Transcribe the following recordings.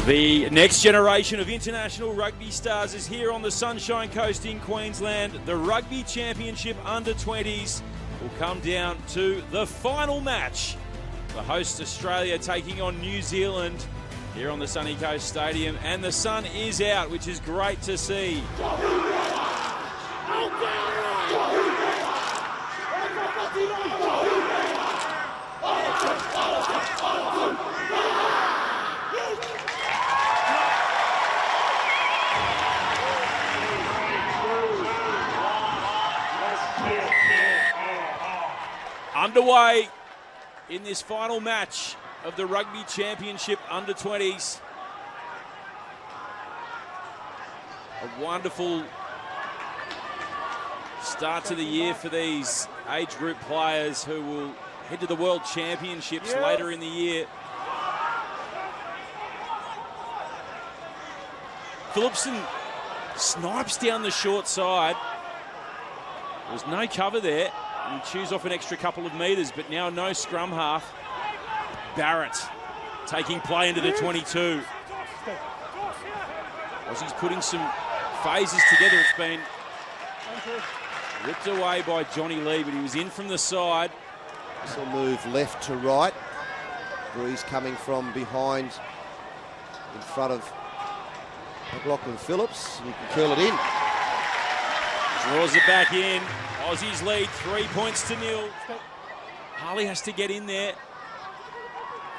The next generation of international rugby stars is here on the Sunshine Coast in Queensland. The Rugby Championship under-20s will come down to the final match. The host Australia taking on New Zealand here on the Sunny Coast Stadium, and the sun is out, which is great to see. Underway in this final match of the Rugby Championship under-20s. A wonderful start to the year for these age group players who will head to the World Championships later in the year. Phillipson snipes down the short side. There's no cover there. And chews off an extra couple of metres, but now no scrum half. Barrett taking play into the 22. Aussie's putting some phases together. It's been ripped away by Johnny Lee, but he was in from the side. This will move left to right. Breeze coming from behind in front of McLaughlin Phillips. He can curl it in. Draws it back in. Aussies lead 3 points to 0. Harley has to get in there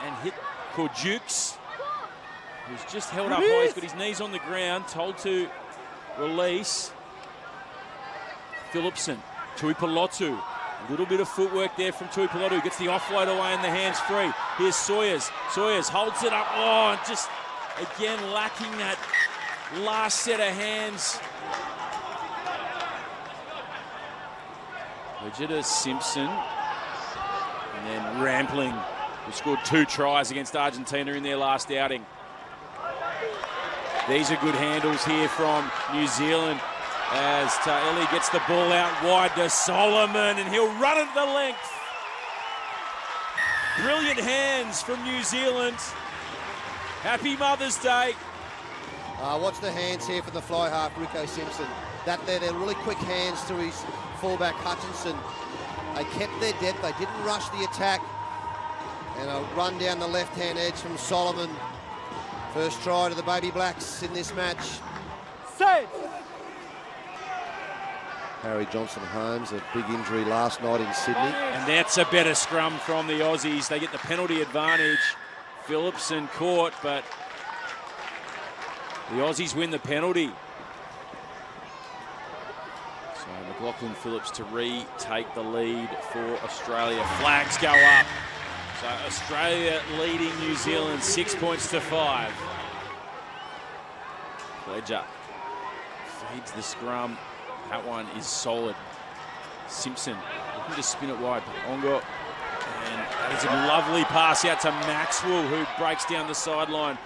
and hit Korjukes, who's just held up high. He's got his knees on the ground, told to release. Phillipson, Tuipulotu. A little bit of footwork there from Tuipulotu. Gets the offload away and the hands free. Here's Sawyers. Sawyers holds it up. Oh, and just again lacking that last set of hands. Legita Simpson, and then Rampling, who scored 2 tries against Argentina in their last outing. These are good handles here from New Zealand as Ta'eli gets the ball out wide to Solomon, and he'll run it the length. Brilliant hands from New Zealand. Happy Mother's Day. Watch the hands here for the fly half, Rico Simpson. They're really quick hands to his fullback Hutchinson. They kept their depth, they didn't rush the attack. And a run down the left-hand edge from Solomon. First try to the Baby Blacks in this match. Set. Harry Johnson-Holmes, a big injury last night in Sydney. And that's a better scrum from the Aussies. They get the penalty advantage. Phillipson caught, but the Aussies win the penalty. So McLaughlin Phillips to retake the lead for Australia. Flags go up. So Australia leading New Zealand 6 points to 5. Pledger feeds the scrum. That one is solid. Simpson looking to spin it wide. Ongo. And that is a lovely pass out to Maxwell, who breaks down the sideline.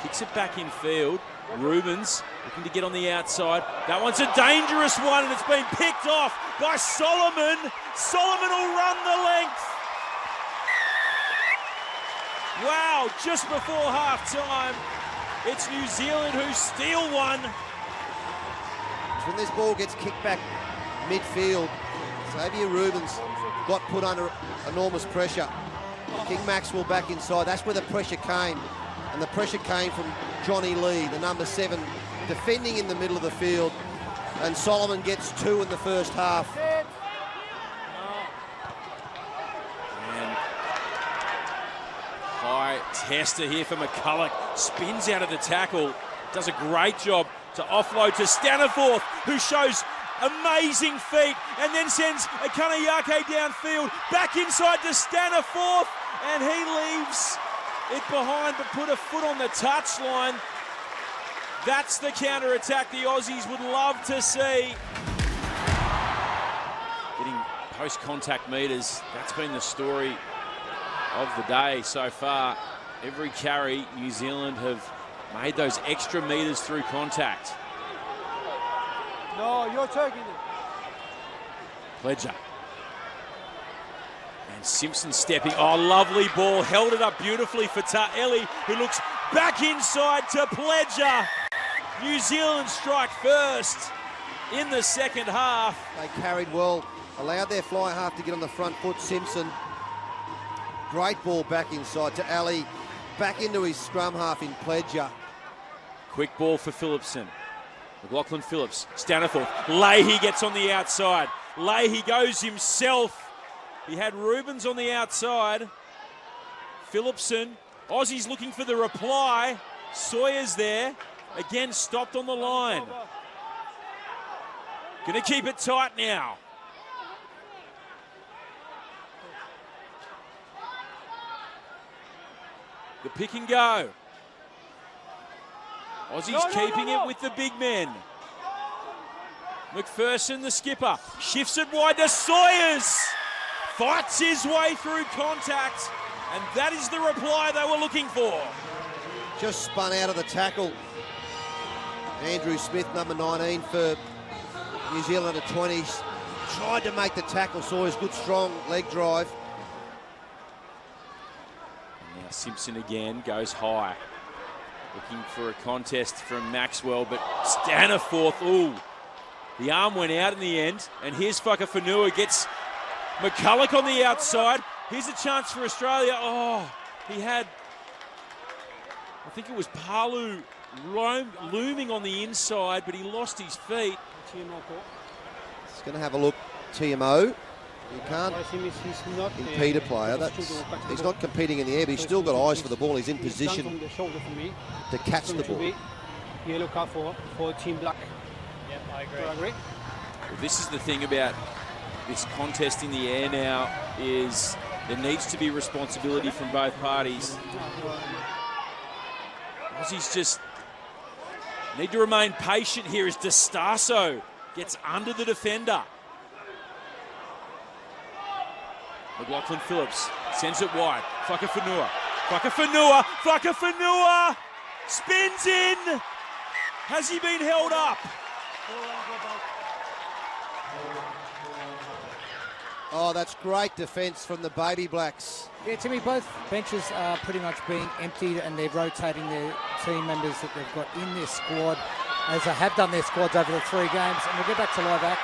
Kicks it back in field. Rubens looking to get on the outside. That one's a dangerous one, and it's been picked off by Solomon. Solomon will run the length. Wow, just before half-time, it's New Zealand who steal one. When this ball gets kicked back midfield, Xavier Rubens got put under enormous pressure. King Maxwell back inside, that's where the pressure came. And the pressure came from Johnny Lee, the number 7, defending in the middle of the field. And Solomon gets 2 in the first half. And high tester here for McCulloch. Spins out of the tackle. Does a great job to offload to Staniforth, who shows amazing feet and then sends a Kanayake downfield. Back inside to Staniforth, and he leaves it behind, but put a foot on the touchline. That's the counter-attack the Aussies would love to see. Getting post-contact meters, that's been the story of the day so far. Every carry, New Zealand have made those extra meters through contact. No, you're taking it. Pledger. And Simpson stepping. Oh, lovely ball. Held it up beautifully for Ta'eli, who looks Back inside to Pledger. New Zealand strike first in the second half. They carried well, allowed their fly half to get on the front foot. Simpson, great ball back inside to Ali. Back into his scrum half in Pledger. Quick ball for Phillipson. McLaughlin Phillips, Staniforth. Leahy gets on the outside. Leahy goes himself. He had Rubens on the outside. Phillipson, Aussies looking for the reply. Sawyer's there. Again, stopped on the line. Gonna keep it tight now. The pick and go. Aussies keeping it with the big men. McPherson, the skipper, shifts it wide to Sawyers. Fights his way through contact, and that is the reply they were looking for. Just spun out of the tackle. Andrew Smith, number 19 for New Zealand under 20s. Tried to make the tackle. Sawyers, good strong leg drive. And now Simpson again goes high. Looking for a contest from Maxwell, but Staniforth, ooh. The arm went out in the end, and here's Whakafanua, gets McCulloch on the outside. Here's a chance for Australia. Oh, he had, I think it was Palu looming on the inside, but he lost his feet. He's going to have a look, TMO. You can't impede a player. He's not competing in the air, but he's still got eyes for the ball. He's in position to catch the ball. Yellow card for Team Black. Yep, I agree. Well, this is the thing about this contest in the air now, is there needs to be responsibility from both parties. Aussies just need to remain patient here as DeStasso gets under the defender. McLaughlin Phillips sends it wide. Whakafanua. Whakafanua. Whakafanua spins in. Has he been held up? Oh, that's great defence from the Baby Blacks. Yeah, to me, both benches are pretty much being emptied, and they're rotating their team members that they've got in their squad, as they have done their squads over the 3 games. And we'll get back to live act.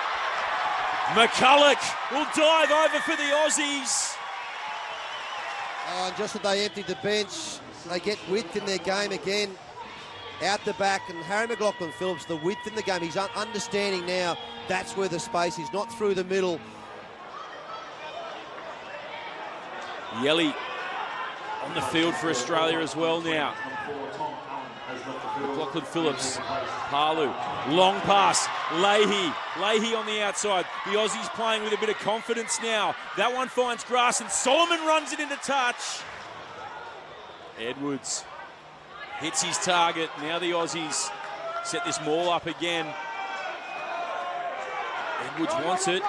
McCulloch will dive over for the Aussies. Oh, and just as they emptied the bench, they get width in their game again. Out the back, and Harry McLaughlin Phillips, the width in the game. He's understanding now that's where the space is, not through the middle. Yelly on the field for Australia as well now. McLaughlin Phillips, Palu, long pass, Leahy on the outside. The Aussies playing with a bit of confidence now. That one finds grass and Solomon runs it into touch. Edwards hits his target. Now the Aussies set this maul up again. Edwards wants it.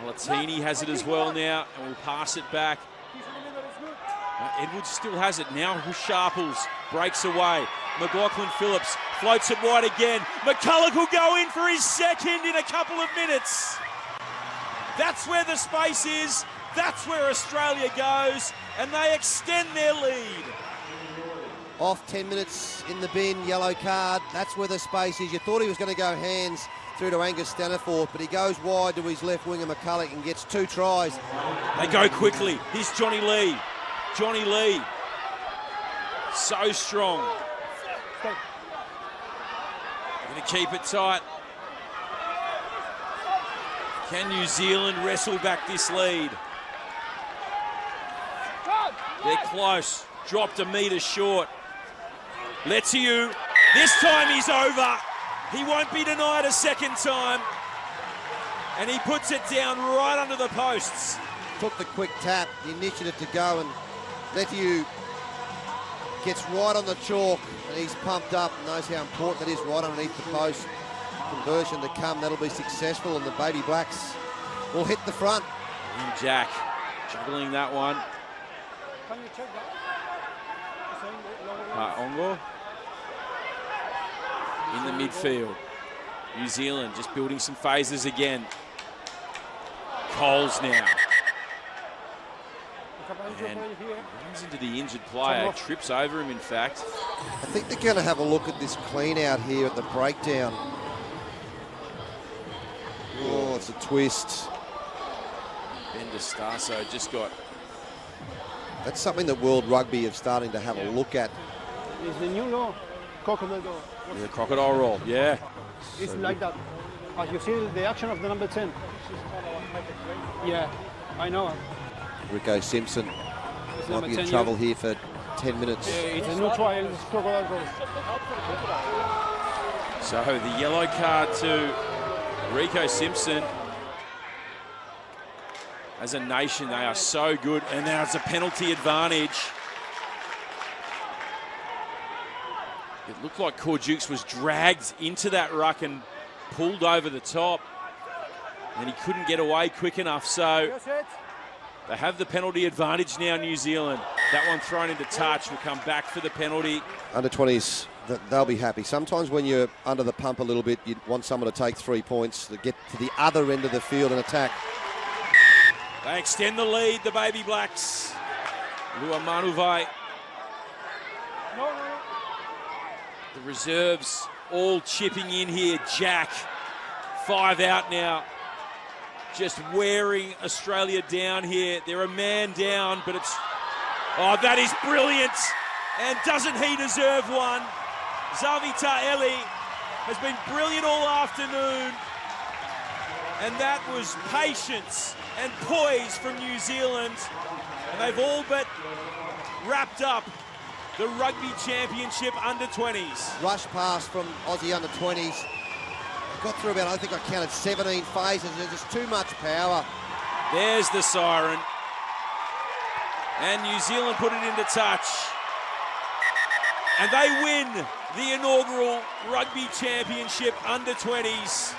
Latini has it as well now, and will pass it back. Edwards still has it now. Sharples breaks away. McLaughlin Phillips floats it wide again. McCulloch will go in for his second in a couple of minutes. That's where the space is. That's where Australia goes, and they extend their lead. Off 10 minutes in the bin, yellow card. That's where the space is. You thought he was going to go hands through to Angus Staniforth, but he goes wide to his left winger McCulloch and gets 2 tries. They go quickly. Here's Johnny Lee. Johnny Lee. So strong. Going to keep it tight. Can New Zealand wrestle back this lead? They're close. Dropped a metre short. Letiu. This time he's over. He won't be denied a second time. And he puts it down right under the posts. Took the quick tap, the initiative to go, and Letiu gets right on the chalk, and he's pumped up, knows how important it is right underneath the post. Conversion to come, that'll be successful, and the Baby Blacks will hit the front. And Jack juggling that one. Can you check that? Ongo in the midfield. New Zealand just building some phases again. Coles now. And runs into the injured player, trips over him, in fact. I think they're going to have a look at this clean out here at the breakdown. Oh, it's a twist. Ben DeStasso just got... That's something that World Rugby are starting to have a look at. It's the new law, crocodile law. The crocodile roll, yeah. It's like that. As you see, the action of the number 10. Yeah, I know. Rico Simpson It's might number be 10 in trouble here for 10 minutes. Yeah, it's a new trial. It's crocodile law. So the yellow card to Rico Simpson. As a nation, they are so good, and now it's a penalty advantage. It looked like Corjukes was dragged into that ruck and pulled over the top, and he couldn't get away quick enough. So they have the penalty advantage now, New Zealand. That one thrown into touch will come back for the penalty. Under 20s, they'll be happy. Sometimes when you're under the pump a little bit, you want someone to take 3 points to get to the other end of the field and attack. They extend the lead, the Baby Blacks. Lua Manuvai. The reserves all chipping in here. Jack, 5 out now. Just wearing Australia down here. They're a man down, but it's... Oh, that is brilliant. And doesn't he deserve one? Zavita Eli has been brilliant all afternoon. And that was patience and poise from New Zealand. And they've all but wrapped up the Rugby Championship under-20s. Rush pass from Aussie under-20s. Got through about, I think I counted 17 phases. There's just too much power. There's the siren. And New Zealand put it into touch. And they win the inaugural Rugby Championship under-20s.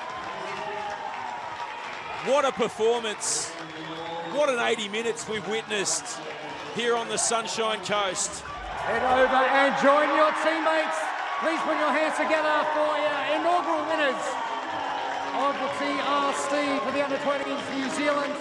What a performance. What an 80 minutes we've witnessed here on the Sunshine Coast. Head over and join your teammates. Please put your hands together for your inaugural winners of the TRC for the under-20s New Zealand.